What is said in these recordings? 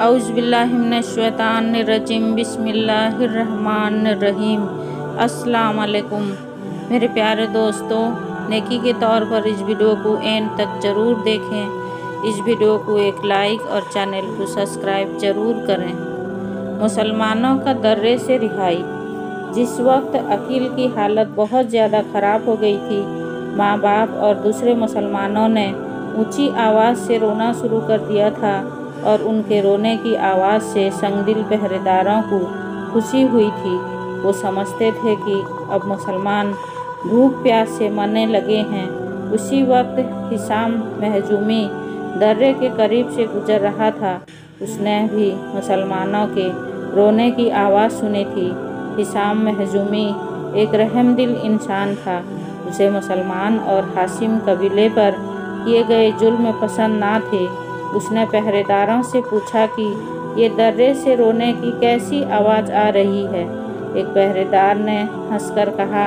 اعوذ باللہ من الشیطان الرجیم بسم اللہ الرحمن الرحیم۔ السلام علیکم میرے پیارے دوستو، نیکی کے طور پر اس ویڈیو کو اینڈ تک ضرور دیکھیں۔ اس ویڈیو کو ایک لائک اور چینل کو سبسکرائب ضرور کریں۔ مسلمانوں کا درے سے رہائی۔ جس وقت عقیل کی حالت بہت زیادہ خراب ہو گئی تھی، ماں باپ اور دوسرے مسلمانوں نے اونچی آواز سے رونا شروع کر دیا تھا، اور ان کے رونے کی آواز سے سنگ دل پہرے داروں کو خوشی ہوئی تھی۔ وہ سمجھتے تھے کہ اب مسلمان بھوک پیاس سے مرنے لگے ہیں۔ اسی وقت حشام مخزومی درے کے قریب سے گزر رہا تھا۔ اس نے بھی مسلمانوں کے رونے کی آواز سنی تھی۔ حشام مخزومی ایک رحم دل انسان تھا۔ اسے مسلمان اور ہاشم قبیلے پر کیے گئے ظلم پسند نہ تھے۔ اس نے پہرے داروں سے پوچھا کہ یہ درے سے رونے کی کیسی آواز آ رہی ہے۔ ایک پہرے دار نے ہنس کر کہا،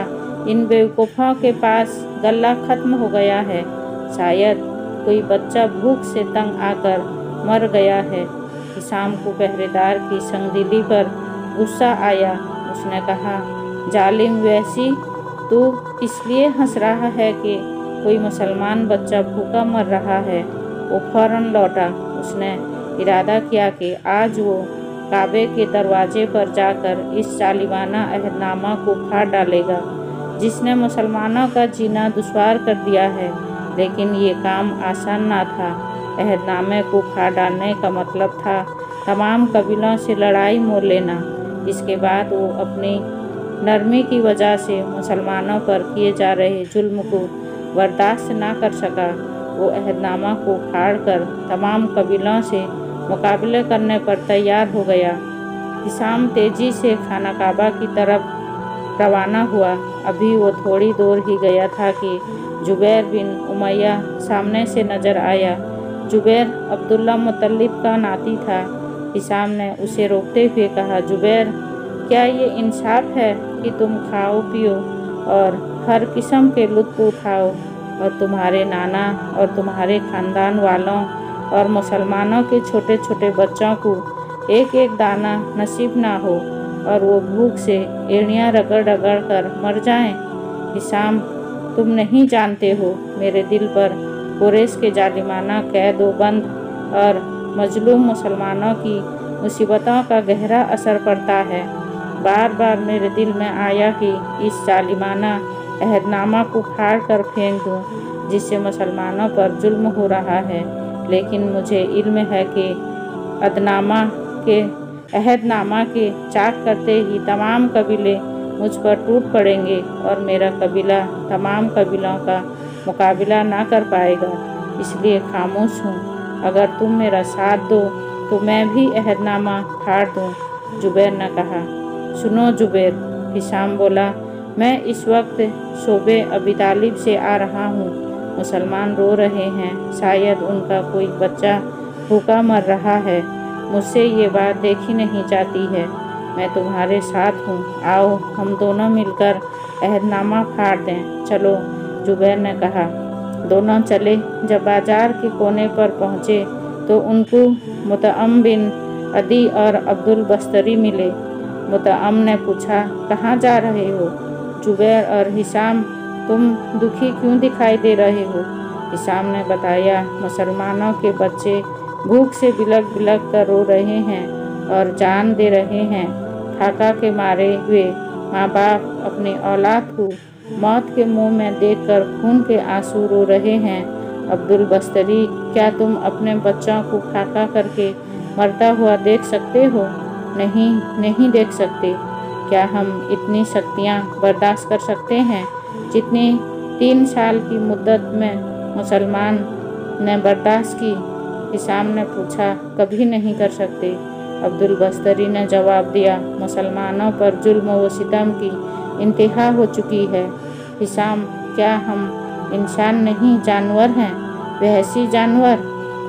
ان بیوقوفوں کے پاس غلہ ختم ہو گیا ہے، شاید کوئی بچہ بھوک سے تنگ آ کر مر گیا ہے۔ حشام کو پہرے دار کی سنگ دلی پر غصہ آیا۔ اس نے کہا، ظالم وحشی، تو اس لیے ہنس رہا ہے کہ کوئی مسلمان بچہ بھوکا مر رہا ہے۔ وہ فوراً لوٹا۔ اس نے ارادہ کیا کہ آج وہ کعبے کے دروازے پر جا کر اس ظالمانہ عہد نامہ کو پھاڑ ڈالے گا، جس نے مسلمانوں کا جینا دشوار کر دیا ہے۔ لیکن یہ کام آسان نہ تھا۔ عہد نامے کو پھاڑ ڈالنے کا مطلب تھا تمام قبیلوں سے لڑائی مول لینا۔ اس کے بعد وہ اپنی نرمی کی وجہ سے مسلمانوں پر کیے جا رہے ظلم کو برداشت نہ کر سکا۔ وہ عہد نامہ کو پھاڑ کر تمام قبیلوں سے مقابلے کرنے پر تیار ہو گیا۔ حشام تیزی سے خانہ کعبہ کی طرف روانہ ہوا۔ ابھی وہ تھوڑی دور ہی گیا تھا کہ جبیر بن امیہ سامنے سے نظر آیا۔ جبیر عبداللہ مطلب کا ناتی تھا۔ حشام نے اسے روکتے ہوئے کہا، جبیر، کیا یہ انصاف ہے کہ تم کھاؤ پیو اور ہر قسم کے لطف اٹھاؤ، اور تمہارے نانا اور تمہارے خاندان والوں اور مسلمانوں کے چھوٹے چھوٹے بچوں کو ایک ایک دانہ نصیب نہ ہو، اور وہ بھوک سے ایڑیاں رگڑ رگڑ کر مر جائیں؟ حشام، تم نہیں جانتے ہو میرے دل پر قریش کے ظالمانہ قید و بند اور مظلوم مسلمانوں کی مصیبتوں کا گہرا اثر پڑتا ہے۔ بار بار میرے دل میں آیا کہ اس ظالمانہ عہد نامہ کو پھاڑ کر پھینک دوں، جس سے مسلمانوں پر ظلم ہو رہا ہے، لیکن مجھے علم ہے کہ عہد نامہ کے چاک کرتے ہی تمام قبیلے مجھ پر ٹوٹ پڑیں گے، اور میرا قبیلہ تمام قبیلوں کا مقابلہ نہ کر پائے گا۔ اس لیے خاموش ہوں۔ اگر تم میرا ساتھ دو تو میں بھی عہد نامہ پھاڑ دوں۔ جبیر نے کہا، سنو جبیر، حشام بولا، میں اس وقت صوبے ابی طالب سے آ رہا ہوں۔ مسلمان رو رہے ہیں، شاید ان کا کوئی بچہ بھوکا مر رہا ہے۔ مجھ سے یہ بات دیکھی نہیں جاتی ہے۔ میں تمہارے ساتھ ہوں، آؤ ہم دونوں مل کر عہد نامہ پھاڑ دیں۔ چلو، جبیر نے کہا۔ دونوں چلے۔ جب بازار کے کونے پر پہنچے تو ان کو مطعم بن عدی اور عبد البستری ملے۔ مطعم نے پوچھا، کہاں جا رہے ہو؟ جبیر اور حشام، تم دکھی کیوں دکھائی دے رہے ہو؟ حشام نے بتایا، مسلمانوں کے بچے بھوک سے بلک بلک کر رو رہے ہیں اور جان دے رہے ہیں۔ پھاقہ کے مارے ہوئے ماں باپ اپنی اولاد کو موت کے منہ میں دیکھ کر خون کے آنسو رو رہے ہیں۔ عبد البستری، کیا تم اپنے بچوں کو پھاقہ کر کے مرتا ہوا دیکھ سکتے ہو؟ نہیں دیکھ سکتے۔ کیا ہم اتنی سختیاں برداشت کر سکتے ہیں جتنی 3 سال کی مدت میں مسلمان نے برداشت کی؟ حشام نے پوچھا، کبھی نہیں کر سکتے۔ عبد البستری نے جواب دیا، مسلمانوں پر ظلم و ستم کی انتہا ہو چکی ہے۔ حشام، کیا ہم انسان نہیں جانور ہیں؟ وحشی جانور؟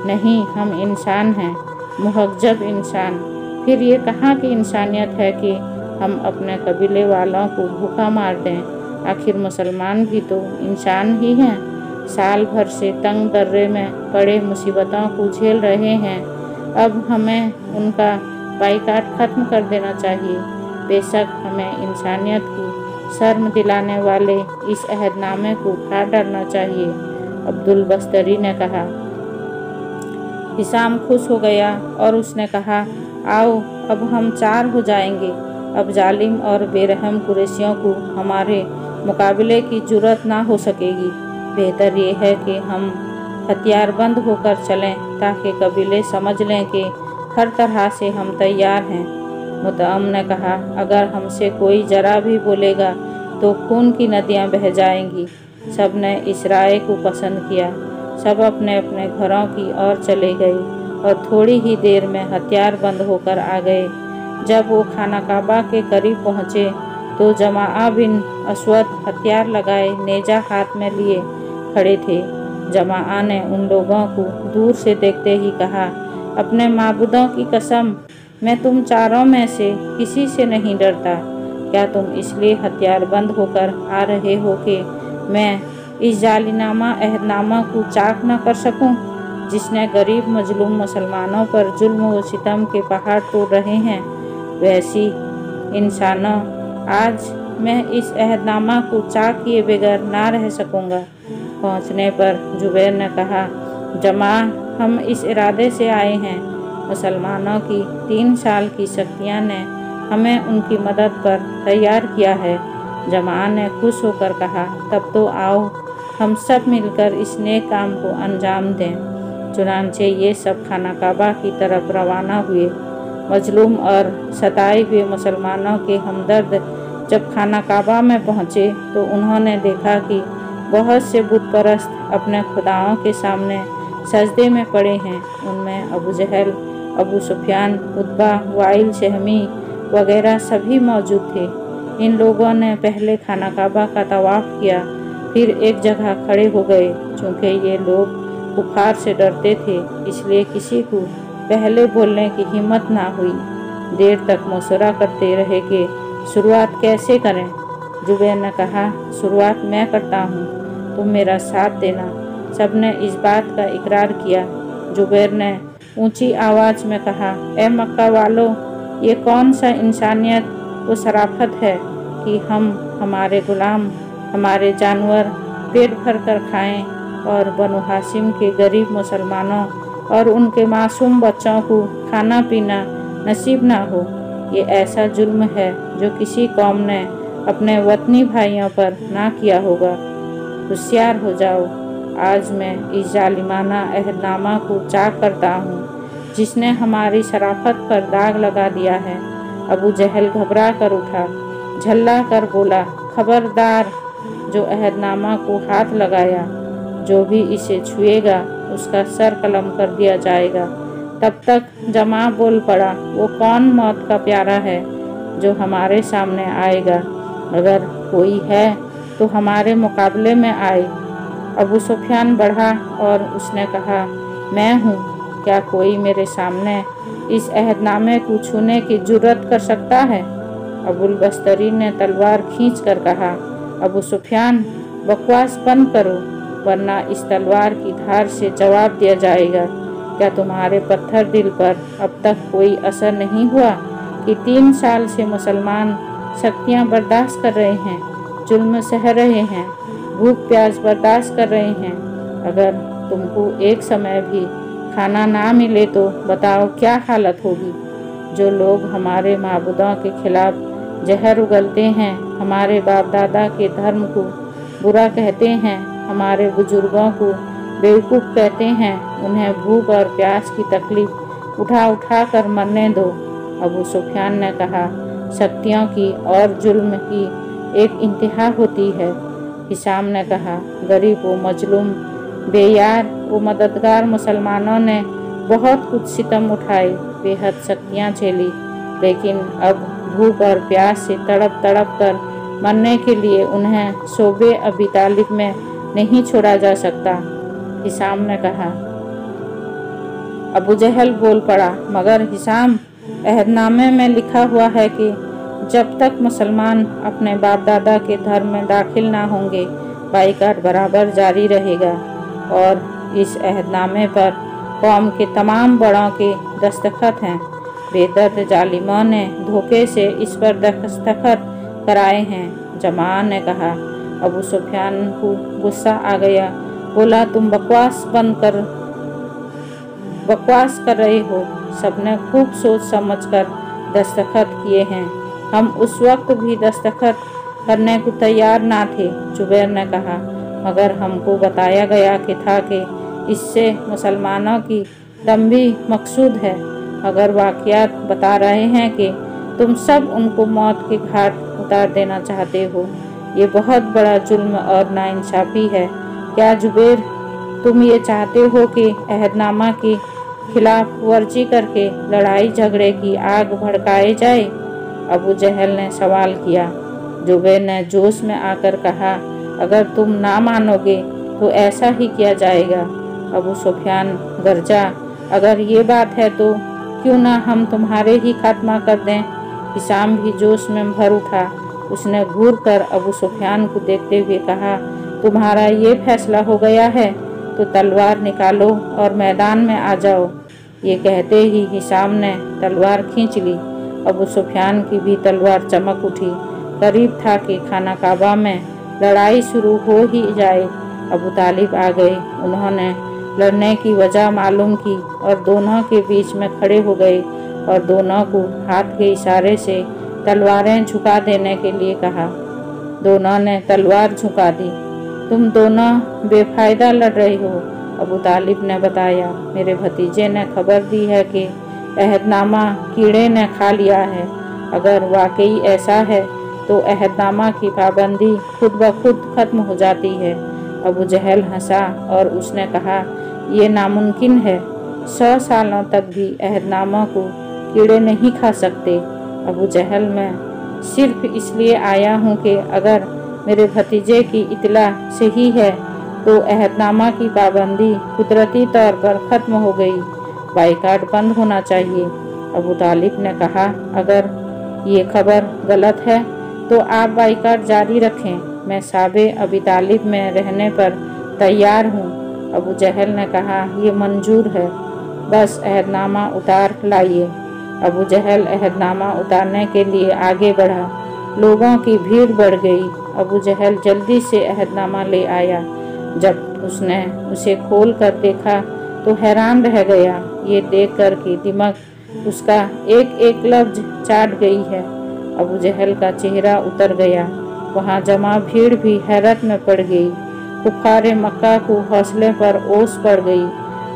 نہیں، ہم انسان ہیں، مہذب انسان۔ پھر یہ کہاں کی انسانیت ہے کہ ہم اپنے قبیلے والوں کو بھوکا مار دیں؟ آخر مسلمان بھی تو انسان ہی ہیں۔ سال بھر سے تنگ درے میں پڑے مصیبتوں کو جھیل رہے ہیں، अब हमें उनका बाइकाट खत्म कर देना चाहिए। बेशक हमें इंसानियत की शर्म दिलाने वाले इस अहदनामे को उठा डालना चाहिए, अब्दुल बस्तरी ने कहा। हिशाम खुश हो गया और उसने कहा, आओ अब हम 4 हो जाएंगे। अब जालिम और बेरहम कुरैशियों को हमारे मुकाबले की जुर्रत ना हो सकेगी। बेहतर ये है कि हम हथियारबंद होकर चलें ताकि कबीले समझ लें कि हर तरह से हम तैयार हैं। मुतअम ने कहा, अगर हमसे कोई जरा भी बोलेगा तो खून की नदियां बह जाएंगी। सब ने इस राय को पसंद किया। सब अपने अपने घरों की ओर चले गए और थोड़ी ही देर में हथियार बंद होकर आ गए। जब वो खाना काबा के करीब पहुँचे तो जमाआ बिन अस्वद हथियार लगाए नेजा हाथ में लिए खड़े थे। जमाआ ने उन लोगों को दूर से देखते ही कहा, अपने माबूदों की कसम, मैं तुम चारों में से किसी से नहीं डरता। क्या तुम इसलिए हथियारबंद होकर आ रहे हो कि मैं इस जालिनामा अहदनामा को चाक न कर सकूं, जिसने गरीब मजलूम मुसलमानों पर जुल्म व सितम के पहाड़ तोड़ रहे हैं? वैसी इंसानों, आज मैं इस अहदनामा को चाक किए बगैर ना रह सकूंगा। पहुंचने पर जुबैर ने कहा, जमा, हम इस इरादे से आए हैं। मुसलमानों की 3 साल की सख्तियाँ ने हमें उनकी मदद पर तैयार किया है। जमा ने खुश होकर कहा, तब तो आओ हम सब मिलकर इस नेक काम को अंजाम दें। चुनांचे ये सब खाना काबा की तरफ रवाना हुए। मजलूम और सताए हुए मुसलमानों के हमदर्द जब खाना काबा में पहुँचे तो उन्होंने देखा कि बहुत से बुत परस्त अपने खुदाओं के सामने सजदे में पड़े हैं। उनमें अबू जहल, अबू सुफियान, उतबा, वाइल, शहमी वगैरह सभी मौजूद थे। इन लोगों ने पहले खाना काबा का तवाफ किया, फिर एक जगह खड़े हो गए। चूँकि ये लोग कुफार से डरते थे, इसलिए किसी को पहले बोलने की हिम्मत ना हुई। देर तक मशवरा करते रहे कि शुरुआत कैसे करें। जुबैर ने कहा, शुरुआत मैं करता हूँ, तुम मेरा साथ देना। सब ने इस बात का इकरार किया। जुबैर ने ऊंची आवाज़ में कहा, ए मक्का वालों, ये कौन सा इंसानियत व शराफत है कि हम हमारे गुलाम, हमारे जानवर पेट भर कर खाएँ और बनु हाशिम के गरीब मुसलमानों और उनके मासूम बच्चों को खाना पीना नसीब ना हो। ये ऐसा जुल्म है जो किसी कौम ने अपने वतनी भाइयों पर ना किया होगा। होशियार हो जाओ, आज मैं इस जालिमाना अहदनामा को चाक करता हूँ जिसने हमारी शराफत पर दाग लगा दिया है। अबू जहल घबरा कर उठा, झल्ला कर बोला, खबरदार। जो अहदनामा को हाथ लगाया, जो भी इसे छुएगा उसका सर कलम कर दिया जाएगा। तब तक जमा बोल पड़ा, वो कौन मौत का प्यारा है जो हमारे सामने आएगा? अगर कोई है तो हमारे मुकाबले में आए। अबू सुफियान बढ़ा और उसने कहा, मैं हूँ, क्या कोई मेरे सामने इस अहदनामे को छूने की जुर्रत कर सकता है? अबुल बस्तरी ने तलवार खींच कर कहा, अबू सुफियान, बकवास बंद करो, वरना इस तलवार की धार से जवाब दिया जाएगा। क्या तुम्हारे पत्थर दिल पर अब तक कोई असर नहीं हुआ कि 3 साल से मुसलमान सख्तियाँ बर्दाश्त कर रहे हैं, जुल्म सह रहे हैं, भूख प्यास बर्दाश्त कर रहे हैं? अगर तुमको एक समय भी खाना ना मिले तो बताओ क्या हालत होगी? जो लोग हमारे माबूदों के खिलाफ जहर उगलते हैं, हमारे बाप दादा के धर्म को बुरा कहते हैं, हमारे बुजुर्गों को बेवकूफ़ कहते हैं, उन्हें भूख और प्यास की तकलीफ उठा उठा कर मरने दो। अबू सुफियान ने कहा, शक्तियों की और जुल्म की एक इंतहा होती है। हिशाम ने कहा, गरीब व मजलूम, बेयार व मददगार मुसलमानों ने बहुत कुछ सितम उठाए, बेहद शक्तियाँ झेली, लेकिन अब भूख और प्यास से तड़प तड़प कर मरने के लिए उन्हें शोबे अबी तालिब में नहीं छोड़ा जा सकता। हिशाम ने कहा। अबू जहल बोल पड़ा, मगर हिशाम, अहदनामे में लिखा हुआ है कि जब तक मुसलमान अपने बाप दादा के धर्म में दाखिल ना होंगे, बाइकाट बराबर जारी रहेगा और इस अहदनामे पर कौम के तमाम बड़ों के दस्तखत हैं। बेदर्द जालिमों ने धोखे से इस पर दस्तखत कराए हैं। जमाआ ने कहा। अबू सुफियान को गुस्सा आ गया। बोला, तुम बकवास कर रहे हो। सबने खूब सोच समझकर दस्तखत किए हैं। हम उस वक्त भी दस्तखत करने को तैयार ना थे। जुबैर ने कहा, मगर हमको बताया गया कि था कि इससे मुसलमानों की तंबीह मकसूद है। अगर वाक़ियात बता रहे हैं कि तुम सब उनको मौत के घाट उतार देना चाहते हो, ये बहुत बड़ा जुल्म और नाइंसाफ़ी है। क्या जुबैर, तुम ये चाहते हो कि अहदनामा की खिलाफ वर्जी करके लड़ाई झगड़े की आग भड़काए जाए? अबू जहल ने सवाल किया। जुबैर ने जोश में आकर कहा, अगर तुम ना मानोगे तो ऐसा ही किया जाएगा। अबू सुफियान गरजा, अगर ये बात है तो क्यों ना हम तुम्हारे ही खात्मा कर दें। हिशाम भी जोश में भर उठा। उसने घूर कर अबू सुफियान को देखते हुए कहा, तुम्हारा ये फैसला हो गया है तो तलवार निकालो और मैदान में आ जाओ। ये कहते ही हिशाम ने तलवार खींच ली। अबू सुफियान की भी तलवार चमक उठी। करीब था कि खाना काबा में लड़ाई शुरू हो ही जाए। अबू तालिब आ गए। उन्होंने लड़ने की वजह मालूम की और दोनों के बीच में खड़े हो गए और दोनों को हाथ के इशारे से तलवारें झुका देने के लिए कहा। दोनों ने तलवार झुका दी। तुम दोनों बेफायदा लड़ रहे हो, अबू तालिब ने बताया। मेरे भतीजे ने खबर दी है कि अहदनामा कीड़े ने खा लिया है। अगर वाकई ऐसा है तो अहदनामा की पाबंदी खुद ब खुद खत्म हो जाती है। अबू जहल हंसा और उसने कहा, ये नामुमकिन है। 100 सालों तक भी अहदनामा को कीड़े नहीं खा सकते। अबू जहल, मैं सिर्फ इसलिए आया हूँ कि अगर मेरे भतीजे की इतला सही है तो अहदनामा की पाबंदी कुदरती तौर पर ख़त्म हो गई। बाइकाट बंद होना चाहिए। अबू तालिब ने कहा, अगर ये खबर गलत है तो आप बाइकाट जारी रखें। मैं साबे अबी तालिब में रहने पर तैयार हूँ। अबू जहल ने कहा, यह मंजूर है, बस अहदनामा उतार लाइए। अबू जहल अहदनामा उतारने के लिए आगे बढ़ा। लोगों की भीड़ बढ़ गई। अबू जहल जल्दी से अहदनामा ले आया। जब उसने उसे खोल कर देखा तो हैरान रह गया, ये देखकर कि दिमाग उसका एक एक लफ्ज चाट गई है। अबू जहल का चेहरा उतर गया। वहाँ जमा भीड़ भी हैरत में पड़ गई। कुफारे मक्का को हौसले पर ओस पड़ गई।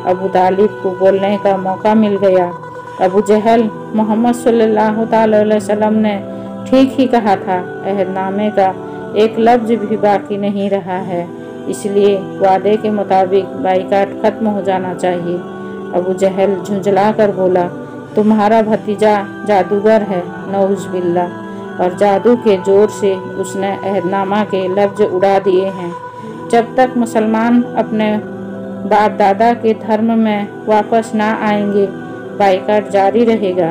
अबू तालिब को बोलने का मौका मिल गया। अबू जहल, मोहम्मद सल्लल्लाहु अलैहि वसल्लम ने ठीक ही कहा था, अहदनामे का एक लफ्ज भी बाकी नहीं रहा है, इसलिए वादे के मुताबिक बाइकाट खत्म हो जाना चाहिए। अबू जहल झुंझला कर बोला, तुम्हारा भतीजा जादूगर है, नऊज़ बिल्लाह, और जादू के जोर से उसने अहदनामा के लफ्ज उड़ा दिए हैं। जब तक मुसलमान अपने बाप दादा के धर्म में वापस ना आएंगे, बाइकाट जारी रहेगा।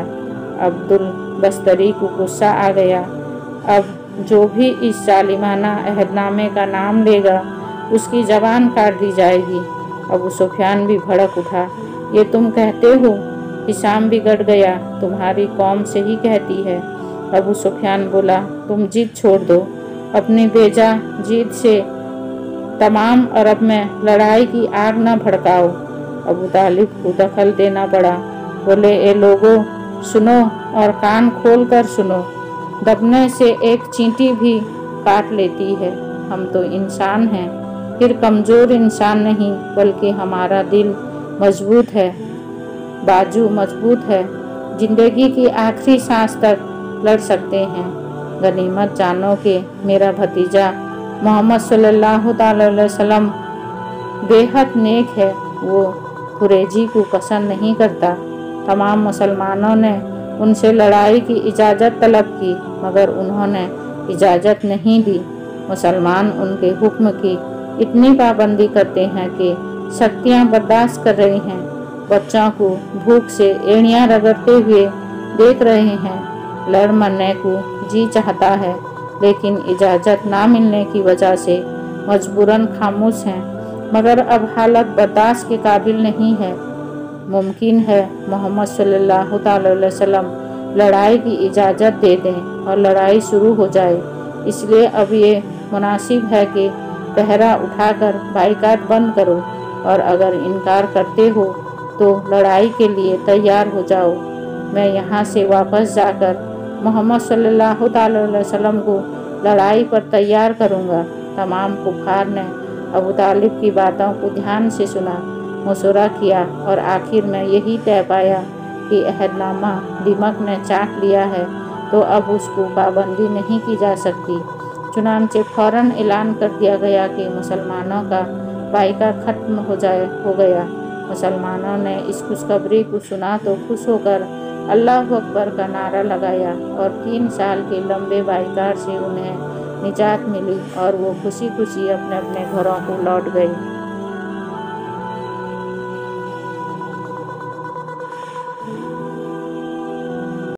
अब्दुल बस्तरी को गुस्सा आ गया। अब जो भी इस जालिमाना अहदनामे का नाम लेगा उसकी ज़बान काट दी जाएगी। अबू सुफियान भी भड़क उठा। ये तुम कहते हो? हिशाम बिगड़ गया। तुम्हारी कौम से ही कहती है। अबू सुफियान बोला, तुम जिद छोड़ दो। अपनी बेजा जिद से तमाम अरब में लड़ाई की आग न भड़काओ। अबू तालिब को दखल देना पड़ा। बोले, ए लोगों, सुनो और कान खोल कर सुनो। दबने से एक चींटी भी काट लेती है। हम तो इंसान हैं, फिर कमज़ोर इंसान नहीं, बल्कि हमारा दिल मजबूत है, बाजू मजबूत है, जिंदगी की आखिरी सांस तक लड़ सकते हैं। गनीमत जानो कि मेरा भतीजा मोहम्मद सल्लल्लाहु अलैहि वसल्लम बेहद नेक है। वो कुरैशी को पसंद नहीं करता। तमाम मुसलमानों ने उनसे लड़ाई की इजाज़त तलब की, मगर उन्होंने इजाज़त नहीं दी। मुसलमान उनके हुक्म की इतनी पाबंदी करते हैं कि शक्तियाँ बर्दाश्त कर रही हैं। बच्चों को भूख से एड़ियाँ रगड़ते हुए देख रहे हैं। लड़ मरने को जी चाहता है, लेकिन इजाज़त ना मिलने की वजह से मजबूरन खामोश हैं। मगर अब हालत बर्दाश्त के काबिल नहीं है। मुमकिन है मोहम्मद सल्लल्लाहु अलैहि वसल्लम लड़ाई की इजाज़त दे दें और लड़ाई शुरू हो जाए। इसलिए अब ये मुनासिब है कि पहरा उठाकर बाइकाट बंद करो और अगर इनकार करते हो तो लड़ाई के लिए तैयार हो जाओ। मैं यहाँ से वापस जाकर मोहम्मद सल्लल्लाहु अलैहि वसल्लम को लड़ाई पर तैयार करूँगा। तमाम कुफ़ार ने अबू तालिब की बातों को ध्यान से सुना, मशवरा किया और आखिर में यही तय पाया कि अहदनामा दिमक ने चाट लिया है तो अब उसको पाबंदी नहीं की जा सकती। चुनांचे फ़ौरन ऐलान कर दिया गया कि मुसलमानों का बाइकाट खत्म हो गया। मुसलमानों ने इस खुशखबरी को सुना तो खुश होकर अल्लाह अकबर का नारा लगाया और 3 साल के लंबे बाइकाट से उन्हें निजात मिली और वो खुशी खुशी अपने अपने घरों को लौट गए।